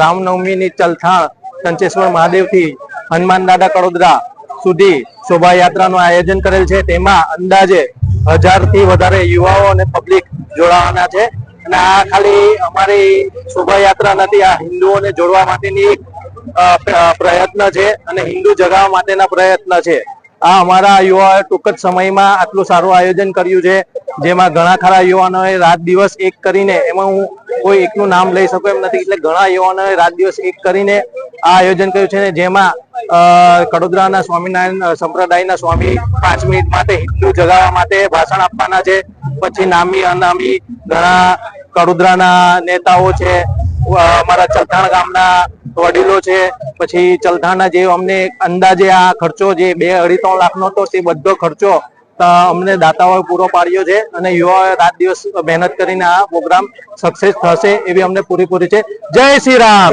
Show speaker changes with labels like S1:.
S1: રામનવમીની ચલથાણ કંચેશ્વર મહાદેવથી હનુમાન દાદા કડોદરા સુધી શોભાયાત્રાનું આયોજન કરેલ છે। તેમાં અંદાજે 1000 થી વધારે યુવાઓ અને પબ્લિક જોડાવાના છે। અને આ ખાલી અમારી શોભાયાત્રા નથી, આ હિન્દુઓને જોડવા માટેની એક પ્રયત્ન છે અને હિન્દુ જગાવવા માટેના પ્રયત્ન છે। આ અમારા યુવાઓએ ટૂંક જ સમયમાં આટલું સારું આયોજન કર્યું છે, જેમાં ઘણા ખરા યુવાનોએ રાત દિવસ એક કરીને, એમાં હું કોઈ એકનું નામ લઈ શકું એમ નથી, એટલે ઘણા યુવાનોએ રાત દિવસ એક કરીને આ આયોજન કર્યું છે। જેમાં કડોદરાના સ્વામિનારાયણ સંપ્રદાયના સ્વામી 5 મિનિટ માટે હિન્દુ જગાવવા માટે ભાષણ આપવાના છે। પછી નામી અનામી ઘણા કડોદરાના નેતાઓ છે, અમારા ચલથાણ ગામના વડીલો છે, પછી ચલથાણના જે અમને અંદાજે આ ખર્ચો જે 2-2.5-3 લાખનો હતો તે બધો ખર્ચો અમને દાતાઓએ પૂરો પાડ્યો છે અને યુવાઓએ રાત દિવસ મહેનત કરીને આ પ્રોગ્રામ સક્સેસ થશે એવી અમને પૂરેપૂરી છે। જય શ્રી રામ।